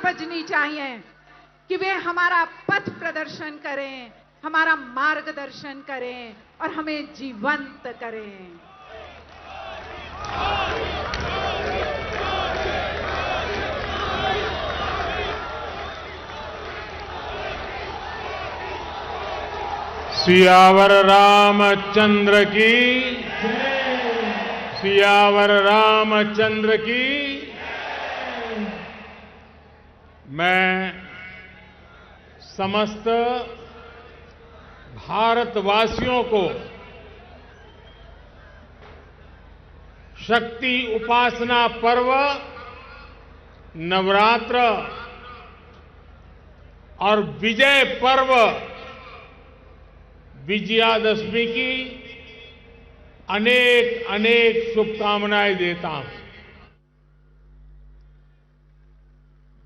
बजनी चाहिए कि वे हमारा पथ प्रदर्शन करें, हमारा मार्गदर्शन करें और हमें जीवंत करें। सियावर रामचंद्र की, सियावर रामचंद्र की। मैं समस्त भारतवासियों को शक्ति उपासना पर्व नवरात्र और विजय पर्व विजयादशमी की अनेक अनेक शुभकामनाएं देता हूं।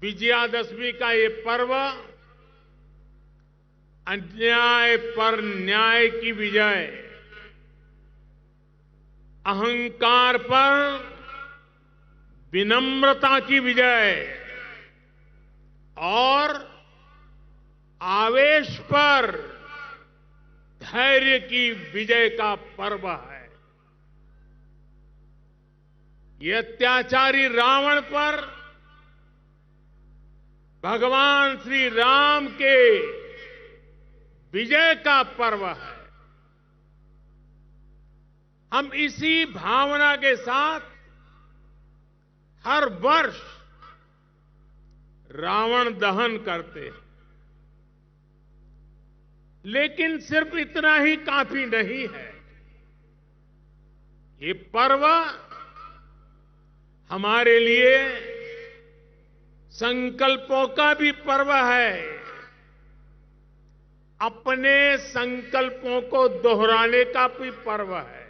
विजयादशमी का ये पर्व अन्याय पर न्याय की विजय, अहंकार पर विनम्रता की विजय और आवेश पर धैर्य की विजय का पर्व है। ये अत्याचारी रावण पर भगवान श्री राम के विजय का पर्व है। हम इसी भावना के साथ हर वर्ष रावण दहन करते हैं, लेकिन सिर्फ इतना ही काफी नहीं है। ये पर्व हमारे लिए संकल्पों का भी पर्व है। अपने संकल्पों को दोहराने का भी पर्व है।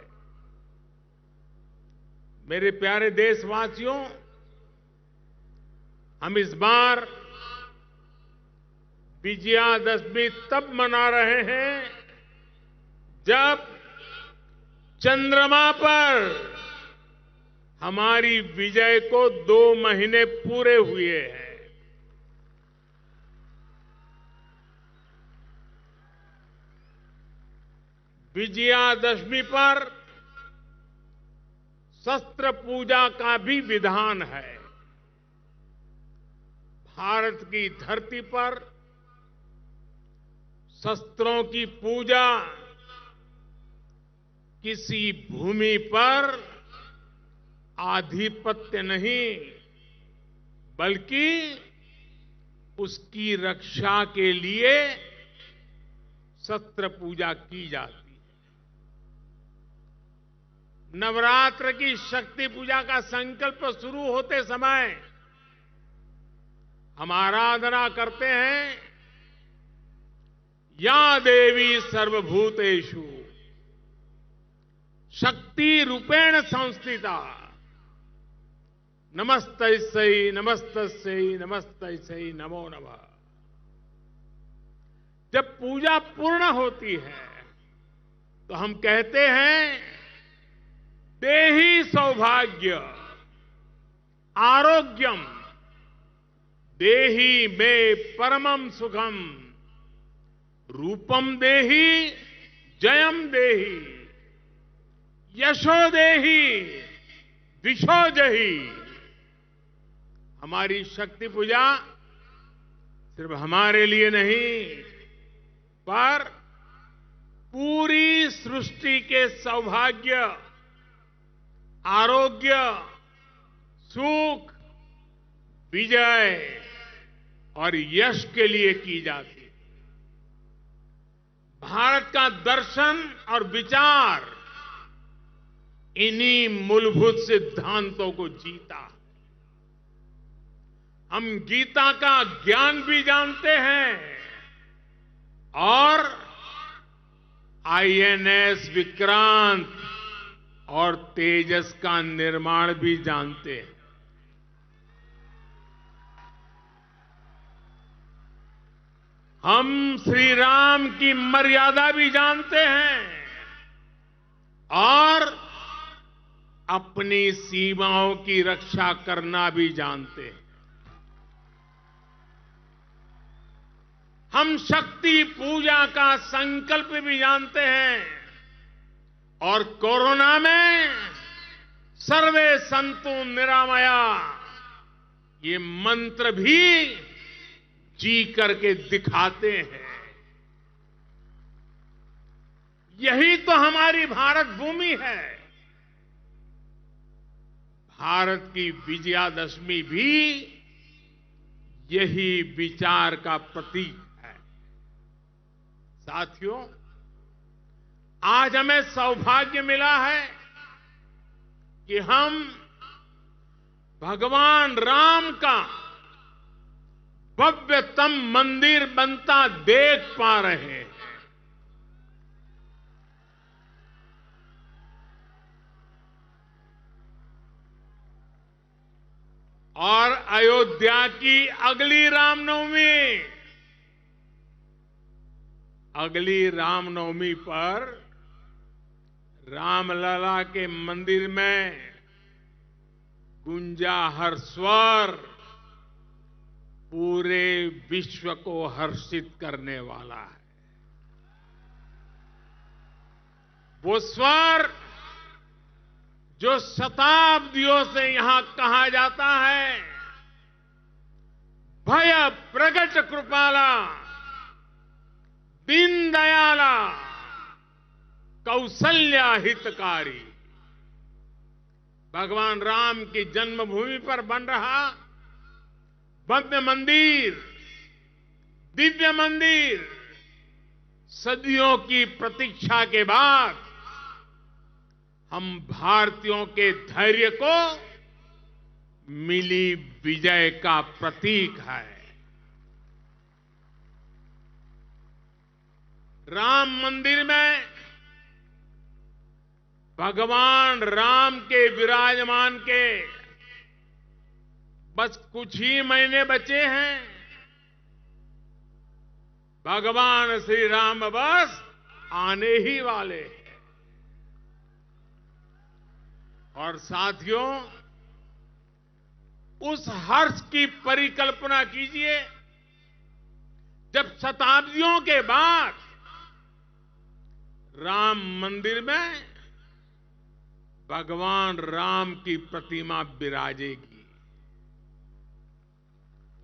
मेरे प्यारे देशवासियों, हम इस बार विजयादशमी तब मना रहे हैं जब चंद्रमा पर हमारी विजय को 2 महीने पूरे हुए हैं। विजयादशमी पर शस्त्र पूजा का भी विधान है। भारत की धरती पर शस्त्रों की पूजा किसी भूमि पर आधिपत्य नहीं, बल्कि उसकी रक्षा के लिए शस्त्र पूजा की जाती है। नवरात्र की शक्ति पूजा का संकल्प शुरू होते समय हम आराधना करते हैं, या देवी सर्वभूतेषु शक्ति रूपेण संस्थिता नमस्तस्यै नमस्तस्यै नमस्तस्यै नमो नमः। जब पूजा पूर्ण होती है तो हम कहते हैं, देहि सौभाग्य आरोग्यम देहि मे परमम सुखम रूपम देहि जयम देहि यशो देहि विशो जहि। हमारी शक्ति पूजा सिर्फ हमारे लिए नहीं, पर पूरी सृष्टि के सौभाग्य, आरोग्य, सुख, विजय और यश के लिए की जाती है। भारत का दर्शन और विचार इन्हीं मूलभूत सिद्धांतों को जीता। हम गीता का ज्ञान भी जानते हैं और आईएनएस विक्रांत और तेजस का निर्माण भी जानते हैं। हम श्री राम की मर्यादा भी जानते हैं और अपनी सीमाओं की रक्षा करना भी जानते हैं। हम शक्ति पूजा का संकल्प भी जानते हैं और कोरोना में सर्वे संतु निरामया ये मंत्र भी जी करके दिखाते हैं। यही तो हमारी भारत भूमि है। भारत की विजयादशमी भी यही विचार का प्रतीक है। साथियों, आज हमें सौभाग्य मिला है कि हम भगवान राम का भव्यतम मंदिर बनता देख पा रहे हैं। और अयोध्या की अगली रामनवमी पर रामलला के मंदिर में गूंजा हर स्वर पूरे विश्व को हर्षित करने वाला है। वो स्वर जो शताब्दियों से यहां कहा जाता है, भय प्रगट कृपाला दीन दयाला कौशल्या हितकारी, भगवान राम की जन्मभूमि पर बन रहा भव्य मंदिर, दिव्य मंदिर, सदियों की प्रतीक्षा के बाद हम भारतीयों के धैर्य को मिली विजय का प्रतीक है। राम मंदिर में भगवान राम के विराजमान के बस कुछ ही महीने बचे हैं। भगवान श्री राम बस आने ही वाले हैं। और साथियों, उस हर्ष की परिकल्पना कीजिए जब शताब्दियों के बाद राम मंदिर में भगवान राम की प्रतिमा विराजेगी।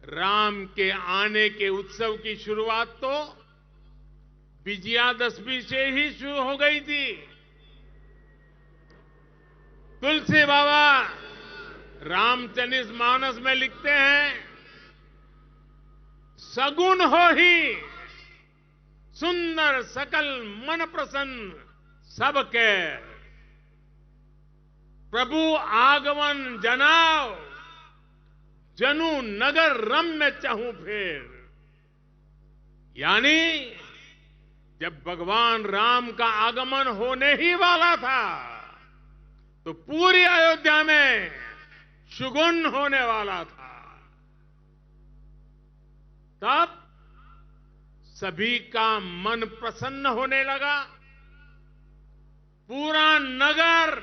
राम के आने के उत्सव की शुरुआत तो विजयादशमी से ही शुरू हो गई थी। तुलसी बाबा रामचरित मानस में लिखते हैं, सगुन हो ही सुंदर सकल मन प्रसन्न सबके, प्रभु आगमन जनाओ जनु नगर रम्य चहु फेर। यानी जब भगवान राम का आगमन होने ही वाला था तो पूरी अयोध्या में शुगुन होने वाला था। तब सभी का मन प्रसन्न होने लगा, पूरा नगर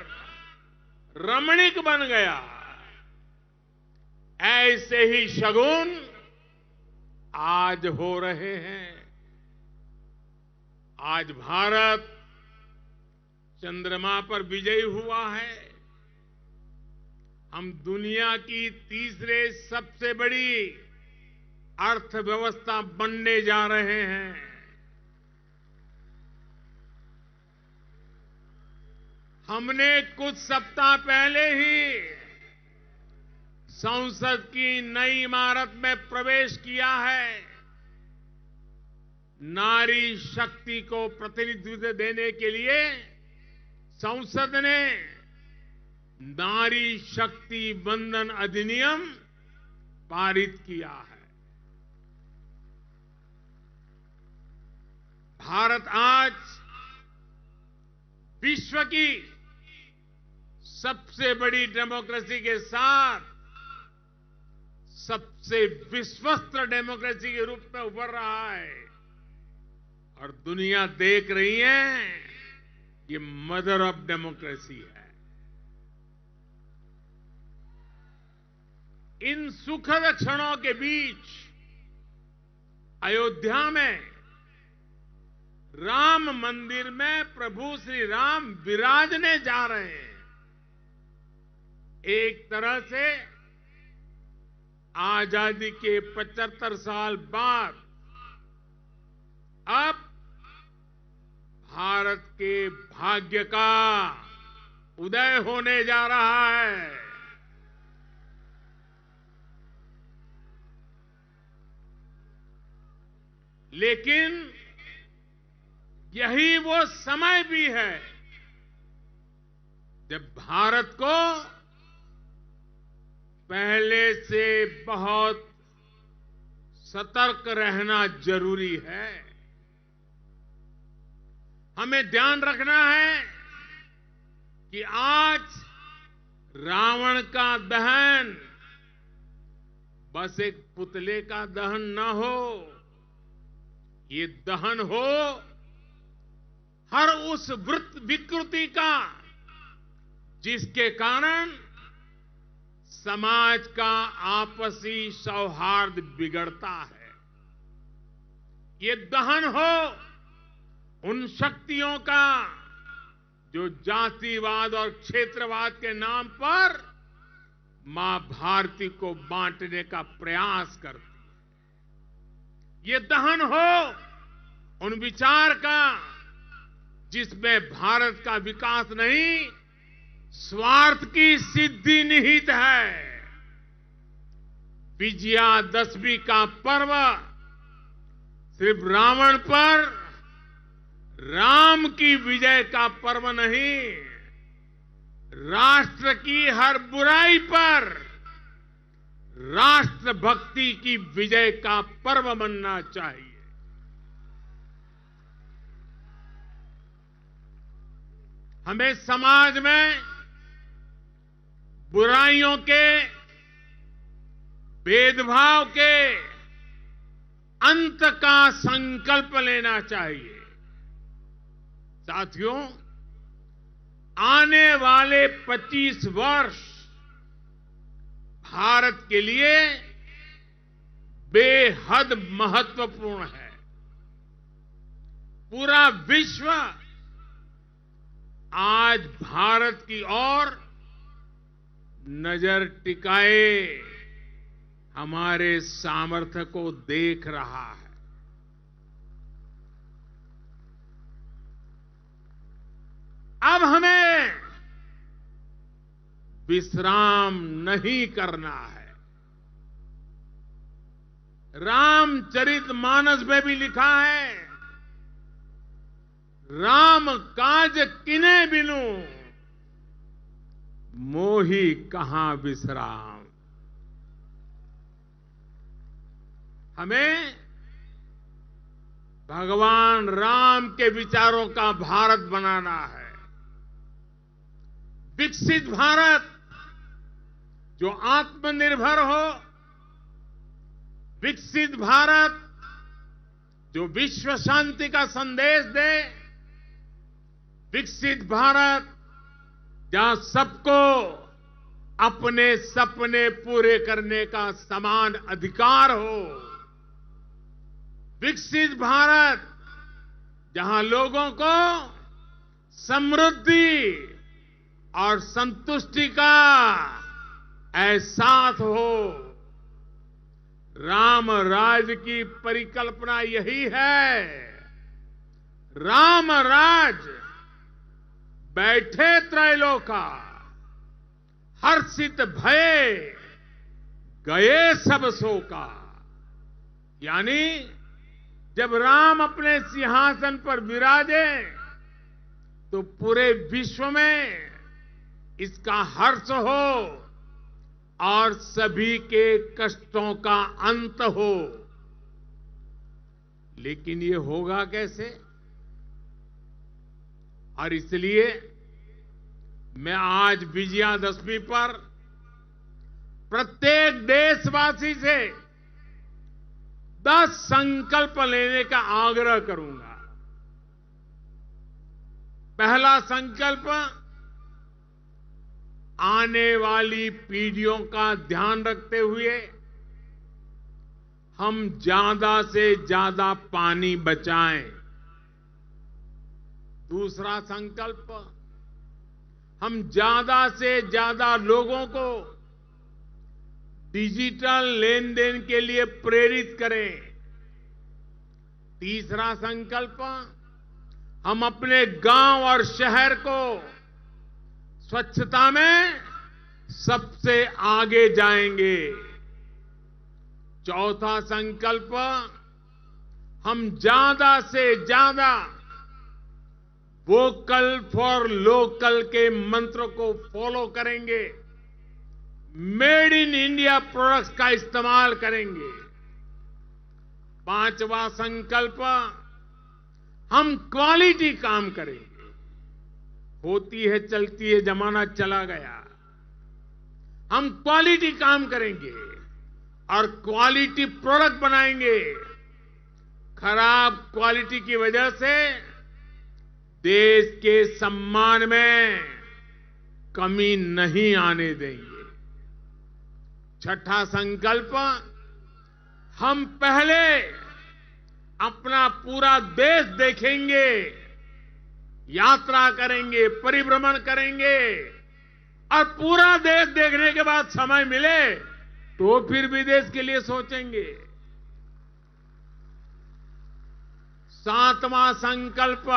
रमणीक बन गया। ऐसे ही शगुन आज हो रहे हैं। आज भारत चंद्रमा पर विजयी हुआ है। हम दुनिया की तीसरे सबसे बड़ी अर्थव्यवस्था बनने जा रहे हैं। हमने कुछ सप्ताह पहले ही संसद की नई इमारत में प्रवेश किया है। नारी शक्ति को प्रतिनिधित्व देने के लिए संसद ने नारी शक्ति वंदन अधिनियम पारित किया है। भारत आज विश्व की सबसे बड़ी डेमोक्रेसी के साथ सबसे विश्वस्त डेमोक्रेसी के रूप में उभर रहा है। और दुनिया देख रही है, ये मदर ऑफ डेमोक्रेसी है। इन सुखद क्षणों के बीच अयोध्या में राम मंदिर में प्रभु श्री राम विराजने जा रहे हैं। एक तरह से आजादी के 75 साल बाद अब भारत के भाग्य का उदय होने जा रहा है। लेकिन यही वो समय भी है जब भारत को पहले से बहुत सतर्क रहना जरूरी है। हमें ध्यान रखना है कि आज रावण का दहन बस एक पुतले का दहन न हो, ये दहन हो हर उस विकृति का जिसके कारण समाज का आपसी सौहार्द बिगड़ता है। ये दहन हो उन शक्तियों का जो जातिवाद और क्षेत्रवाद के नाम पर मां भारती को बांटने का प्रयास करती है। ये दहन हो उन विचार का जिसमें भारत का विकास नहीं, स्वार्थ की सिद्धि निहित है। विजयादशमी का पर्व सिर्फ रावण पर राम की विजय का पर्व नहीं, राष्ट्र की हर बुराई पर राष्ट्रभक्ति की विजय का पर्व बनना चाहिए। हमें समाज में बुराइयों के, भेदभाव के अंत का संकल्प लेना चाहिए। साथियों, आने वाले 25 वर्ष भारत के लिए बेहद महत्वपूर्ण है। पूरा विश्व आज भारत की ओर नजर टिकाए हमारे सामर्थ्य को देख रहा है। अब हमें विश्राम नहीं करना है। रामचरितमानस में भी लिखा है, राम काज किने बिनु मोही कहां विश्राम। हमें भगवान राम के विचारों का भारत बनाना है। विकसित भारत जो आत्मनिर्भर हो, विकसित भारत जो विश्व शांति का संदेश दे, विकसित भारत जहां सबको अपने सपने पूरे करने का समान अधिकार हो, विकसित भारत जहां लोगों को समृद्धि और संतुष्टि का एहसास हो। राम राज की परिकल्पना यही है। राम राज बैठे त्रैलोका, हर्षित भये गए सब शोका। यानी जब राम अपने सिंहासन पर विराजे तो पूरे विश्व में इसका हर्ष हो और सभी के कष्टों का अंत हो। लेकिन ये होगा कैसे? और इसलिए मैं आज विजयादशमी पर प्रत्येक देशवासी से 10 संकल्प लेने का आग्रह करूंगा। पहला संकल्प, आने वाली पीढ़ियों का ध्यान रखते हुए हम ज्यादा से ज्यादा पानी बचाएं। दूसरा संकल्प, हम ज्यादा से ज्यादा लोगों को डिजिटल लेन देन के लिए प्रेरित करें। तीसरा संकल्प, हम अपने गांव और शहर को स्वच्छता में सबसे आगे जाएंगे। चौथा संकल्प, हम ज्यादा से ज्यादा वोकल फॉर लोकल के मंत्र को फॉलो करेंगे। मेड इन इंडिया प्रोडक्ट्स का इस्तेमाल करेंगे। पांचवा संकल्प, हम क्वालिटी काम करेंगे। होती है चलती है, जमाना चला गया। हम क्वालिटी काम करेंगे और क्वालिटी प्रोडक्ट बनाएंगे। खराब क्वालिटी की वजह से देश के सम्मान में कमी नहीं आने देंगे। छठा संकल्प, हम पहले अपना पूरा देश देखेंगे, यात्रा करेंगे, परिभ्रमण करेंगे और पूरा देश देखने के बाद समय मिले तो फिर विदेश के लिए सोचेंगे। सातवां संकल्प,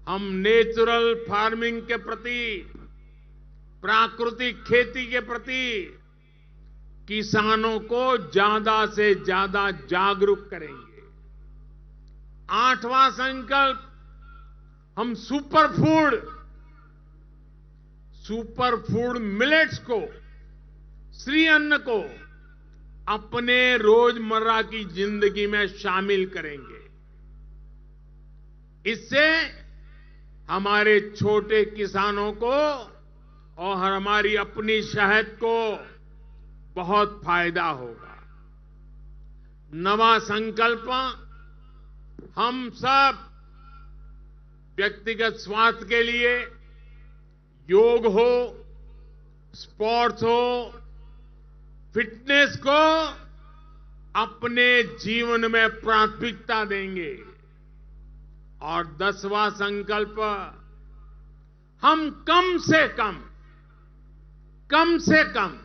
हम नेचुरल फार्मिंग के प्रति, प्राकृतिक खेती के प्रति किसानों को ज्यादा से ज्यादा जागरूक करेंगे। आठवां संकल्प, हम सुपर फूड मिलेट्स को, श्री अन्न को अपने रोजमर्रा की जिंदगी में शामिल करेंगे। इससे हमारे छोटे किसानों को और हमारी अपनी शहद को बहुत फायदा होगा। नवा संकल्प, हम सब व्यक्तिगत स्वास्थ्य के लिए योग हो, स्पोर्ट्स हो, फिटनेस को अपने जीवन में प्राथमिकता देंगे। और 10वां संकल्प, हम कम से कम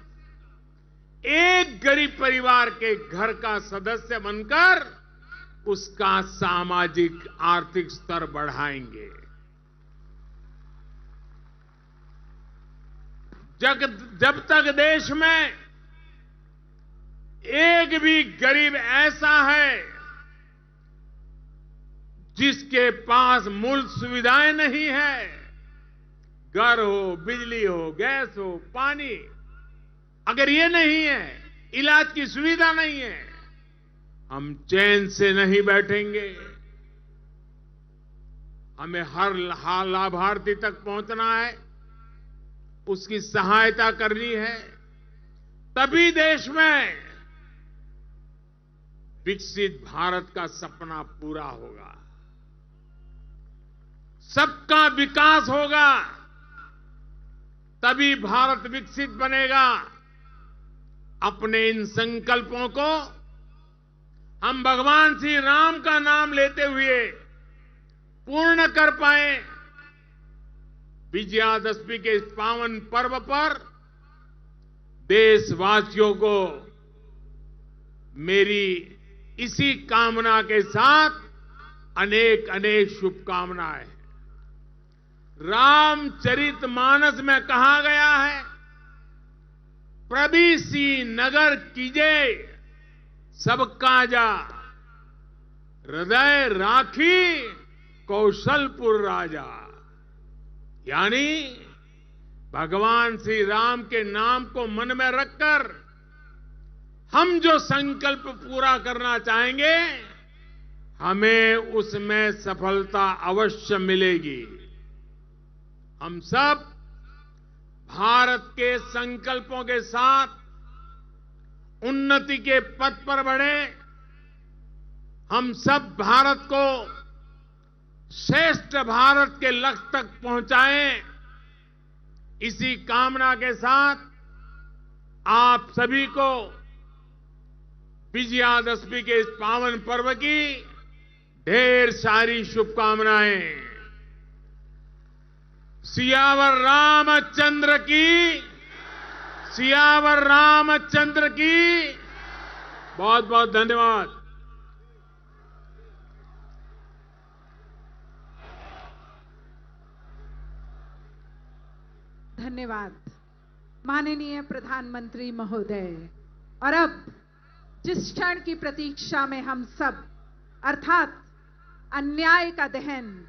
एक गरीब परिवार के घर का सदस्य बनकर उसका सामाजिक आर्थिक स्तर बढ़ाएंगे। जब तक देश में एक भी गरीब ऐसा है जिसके पास मूल सुविधाएं नहीं है, घर हो, बिजली हो, गैस हो, पानी, अगर ये नहीं है, इलाज की सुविधा नहीं है, हम चैन से नहीं बैठेंगे। हमें हर लाभार्थी तक पहुंचना है, उसकी सहायता करनी है, तभी देश में विकसित भारत का सपना पूरा होगा, सबका विकास होगा, तभी भारत विकसित बनेगा। अपने इन संकल्पों को हम भगवान श्री राम का नाम लेते हुए पूर्ण कर पाए। विजयादशमी के इस पावन पर्व पर देशवासियों को मेरी इसी कामना के साथ अनेक अनेक शुभकामनाएं। रामचरितमानस में कहा गया है, प्रभीसी नगर कीजे सब काजा, हृदय राखी कौशलपुर राजा। यानी भगवान श्री राम के नाम को मन में रखकर हम जो संकल्प पूरा करना चाहेंगे, हमें उसमें सफलता अवश्य मिलेगी। हम सब भारत के संकल्पों के साथ उन्नति के पथ पर बढ़े। हम सब भारत को श्रेष्ठ भारत के लक्ष्य तक पहुंचाएं। इसी कामना के साथ आप सभी को विजयादशमी के इस पावन पर्व की ढेर सारी शुभकामनाएं। सियावर रामचंद्र की, सियावर रामचंद्र की। बहुत बहुत धन्यवाद। धन्यवाद माननीय प्रधानमंत्री महोदय। और अब जिस क्षण की प्रतीक्षा में हम सब अर्थात अन्याय का दहन